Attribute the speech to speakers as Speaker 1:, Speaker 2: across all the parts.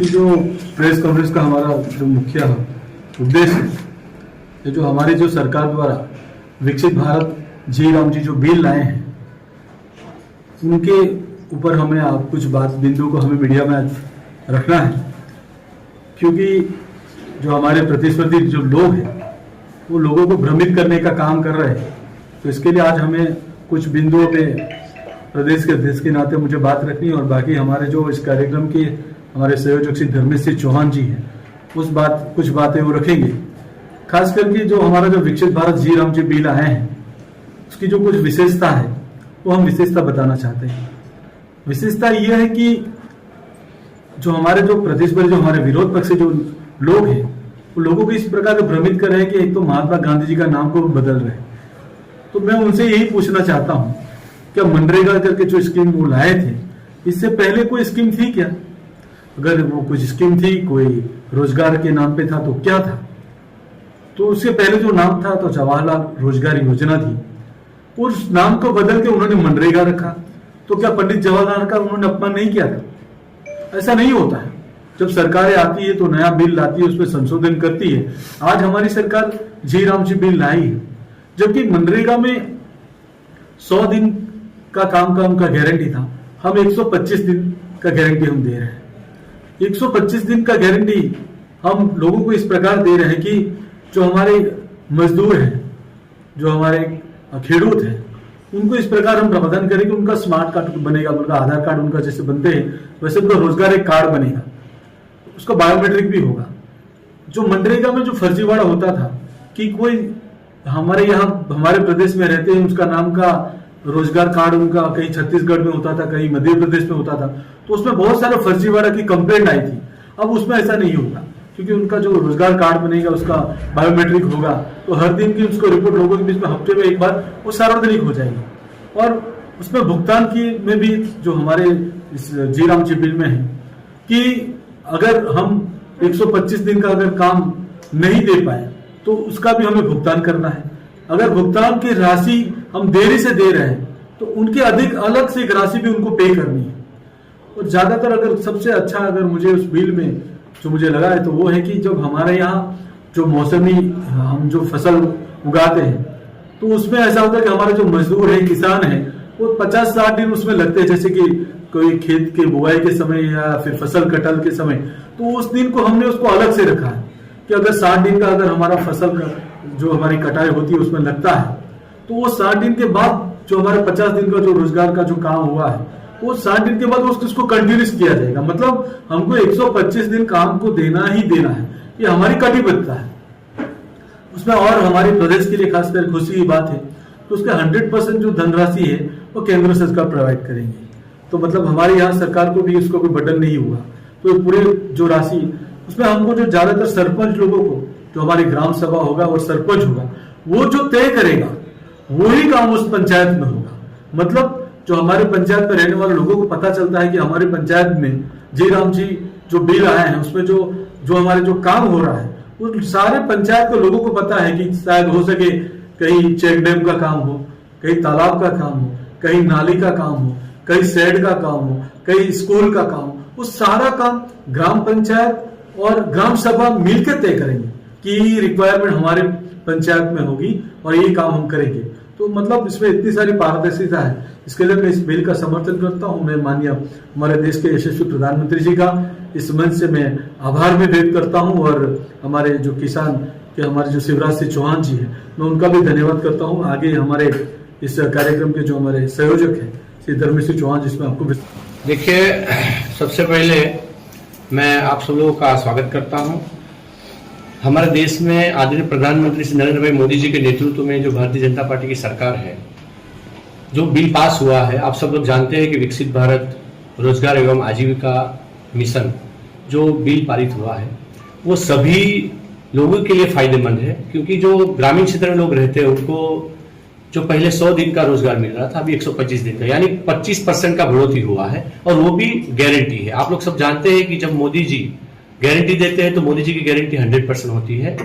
Speaker 1: की जो press conference का हमारा जो मुख्य उद्देश्य है, ये जो हमारी जो सरकार द्वारा विकसित भारत जी राम जी जो बिल लाए हैं, उनके ऊपर हमें आप कुछ बात बिंदु को हमें मीडिया में रखना है, क्योंकि जो हमारे प्रतिस्पर्धी जो लोग हैं वो लोगों को भ्रमित करने का काम कर रहे हैं। तो इसके लिए आज हमें कुछ बिंदुओं पे प्रदेश के अध्यक्ष के नाते मुझे बात रखनी है, और बाकी हमारे जो इस कार्यक्रम के हमारे संयोजक श्री धर्मेश सिंह चौहान जी हैं, कुछ बातें वो रखेंगे। खास करके जो हमारा जो विकसित भारत जी राम जी बिल आए हैं, उसकी जो कुछ विशेषता है वो हम विशेषता बताना चाहते हैं। विशेषता यह है कि जो हमारे जो प्रतिस्पर्धी जो हमारे विरोध पक्ष से जो लोग हैं, वो लोगों को इस प्रकार से भ्रमित कर रहे हैं कि एक तो महात्मा गांधी जी का नाम को बदल रहे हैं। तो मैं उनसे यही पूछना चाहता हूं, क्या मनरेगा करके जो स्कीम वो लाए थे, इससे पहले कोई स्कीम थी क्या? अगर वो कुछ स्कीम थी, कोई रोजगार के नाम पे था तो क्या था? तो उससे पहले जो नाम था तो जवाहरलाल रोजगार योजना थी, उस नाम को बदल के उन्होंने मनरेगा रखा। तो क्या पंडित जवाहरलाल का उन्होंने अपमान नहीं किया था? ऐसा नहीं होता है। जब सरकारें आती है तो नया बिल लाती है, उसमें संशोधन करती है। आज हमारी सरकार जी राम जी बिल लाई है, जबकि मनरेगा में 100 दिन का काम का उनका गारंटी था, हम 125 दिन का गारंटी हम दे रहे हैं। 125 दिन का गारंटी हम लोगों को इस प्रकार दे रहे हैं कि जो हमारे मजदूर हैं, जो हमारे खेडूत हैं, उनको इस प्रकार हम प्रावधान करें कि उनका स्मार्ट कार्ड बनेगा, उनका आधार कार्ड उनका जैसे बनते हैं वैसे उनका रोजगार एक कार्ड बनेगा, उसका बायोमेट्रिक भी होगा। जो मनरेगा में जो फर्जीवाड़ा होता था कि कोई हमारे यहाँ हमारे प्रदेश में रहते हैं, उसका नाम का रोजगार कार्ड उनका कहीं छत्तीसगढ़ में होता था, कहीं मध्य प्रदेश में होता था, तो उसमें बहुत सारा फर्जीवाड़ा की कंप्लेंट आई थी। अब उसमें ऐसा नहीं होगा, क्योंकि उनका जो रोजगार कार्ड बनेगा उसका बायोमेट्रिक होगा, तो हर दिन की उसको रिपोर्ट लोगों के बीच में हफ्ते में एक बार वो सार्वजनिक हो जाएगी। और उसमें भुगतान की में भी जो हमारे इस जी राम जी बिल में है कि अगर हम 125 दिन का अगर काम नहीं दे पाए तो उसका भी हमें भुगतान करना है। अगर भुगतान की राशि हम देरी से दे रहे हैं तो उनके अधिक अलग से एक राशि भी उनको पे करनी है। और ज्यादातर अगर सबसे अच्छा अगर मुझे उस बिल में जो मुझे लगा है तो वो है कि जब हमारे यहाँ जो मौसमी हम जो फसल उगाते हैं तो उसमें ऐसा होता है कि हमारे जो मजदूर है, किसान है, वो 50-60 दिन उसमें लगते हैं, जैसे कि कोई खेत के बुआई के समय या फिर फसल कटल के समय। तो उस दिन को हमने उसको अलग से रखा है कि अगर 60 दिन का अगर हमारा फसल का जो हमारी कटाई होती है उसमें लगता है, तो वो 60 दिन के बाद जो हमारे 50 दिन का जो रोजगार का जो काम हुआ है वो 60 दिन के बाद उसको कंटिन्यूस किया जाएगा। मतलब हमको 125 दिन काम को देना ही देना है, ये हमारी कटिबद्धता है उसमें। और हमारे प्रदेश के लिए खासकर खुशी की बात है तो उसका 100% जो धनराशि है वो केंद्र सरकार प्रोवाइड करेंगे। तो मतलब हमारे यहाँ सरकार को भी इसको कोई बर्डन नहीं हुआ। तो पूरे जो राशि उसमें हमको जो ज्यादातर सरपंच लोगों को जो हमारी ग्राम सभा होगा और सरपंच होगा वो जो तय करेगा वही काम उस पंचायत में होगा। मतलब जो हमारे पंचायत में रहने वाले लोगों को पता चलता है कि हमारे पंचायत में जी राम जी जो बिल आए हैं उसमें जो हमारे जो काम हो रहा है वो सारे पंचायत के लोगों को पता है कि शायद हो सके कहीं चेक डैम का काम हो, कहीं तालाब का काम हो, कहीं नाली का काम हो, कहीं शेड का काम हो, कहीं स्कूल का काम हो। वो सारा काम ग्राम पंचायत और ग्राम सभा मिलकर तय करेंगे कि रिक्वायरमेंट हमारे पंचायत में होगी और ये काम हम करेंगे। तो मतलब इसमें इतनी सारी पारदर्शिता है, इसके लिए मैं इस बिल का समर्थन करता हूं। मैं माननीय हमारे देश के यशस्वी प्रधानमंत्री जी का इस मंच से मैं आभार भी व्यक्त करता हूं, और हमारे जो किसान के हमारे जो शिवराज सिंह चौहान जी हैं मैं उनका भी धन्यवाद करता हूं। आगे हमारे इस कार्यक्रम के जो हमारे संयोजक हैं श्री धर्मेश सिंह चौहान, जिसमें आपको
Speaker 2: देखिए, सबसे पहले मैं आप सब लोगों का स्वागत करता हूं। हमारे देश में आदरणीय प्रधानमंत्री श्री नरेंद्र भाई मोदी जी के नेतृत्व में जो भारतीय जनता पार्टी की सरकार है, जो बिल पास हुआ है, आप सब लोग जानते हैं कि विकसित भारत रोजगार एवं आजीविका मिशन जो बिल पारित हुआ है वो सभी लोगों के लिए फायदेमंद है, क्योंकि जो ग्रामीण क्षेत्र में लोग रहते हैं उनको जो पहले 100 दिन का रोजगार मिल रहा था अभी 125 दिन का, यानी 25% का बढ़ोतरी हुआ है, और वो भी गारंटी है। आप लोग सब जानते हैं कि जब मोदी जी गारंटी देते हैं तो मोदी जी की गारंटी 100% होती है।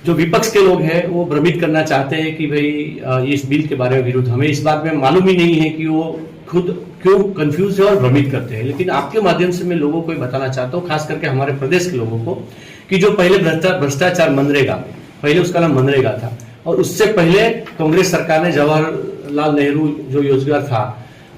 Speaker 2: जो विपक्ष के लोग हैं वो भ्रमित करना चाहते हैं कि भाई इस बिल के बारे में विरोध, हमें इस बात में मालूम ही नहीं है कि वो खुद क्यों कंफ्यूज है और भ्रमित करते हैं। लेकिन आपके माध्यम से मैं लोगों को ये बताना चाहता हूँ, खास करके हमारे प्रदेश के लोगों को, कि जो पहले भ्रष्टाचार मनरेगा, पहले उसका नाम मनरेगा था, और उससे पहले कांग्रेस सरकार ने जवाहरलाल नेहरू जो योजना था,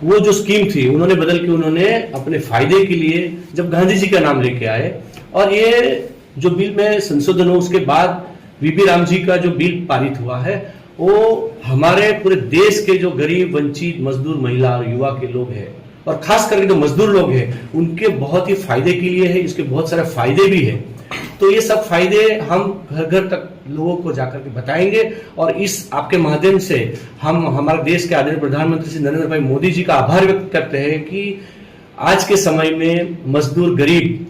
Speaker 2: वो जो स्कीम थी, उन्होंने बदल के उन्होंने अपने फायदे के लिए जब गांधी जी का नाम लेके आए, और ये जो बिल में संशोधन हो उसके बाद वीपी राम जी का जो बिल पारित हुआ है, वो हमारे पूरे देश के जो गरीब, वंचित, मजदूर, महिला और युवा के लोग हैं, और खास करके जो मजदूर लोग हैं, उनके बहुत ही फायदे के लिए है। इसके बहुत सारे फायदे भी है। तो ये सब फायदे हम घर घर तक लोगों को जाकर के बताएंगे, और इस आपके माध्यम से हम हमारे देश के आदरणीय प्रधानमंत्री श्री नरेंद्र भाई मोदी जी का आभार व्यक्त करते हैं कि आज के समय में मजदूर, गरीब,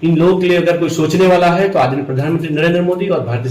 Speaker 2: इन लोगों के लिए अगर कोई सोचने वाला है तो आदरणीय प्रधानमंत्री नरेंद्र मोदी और भारतीय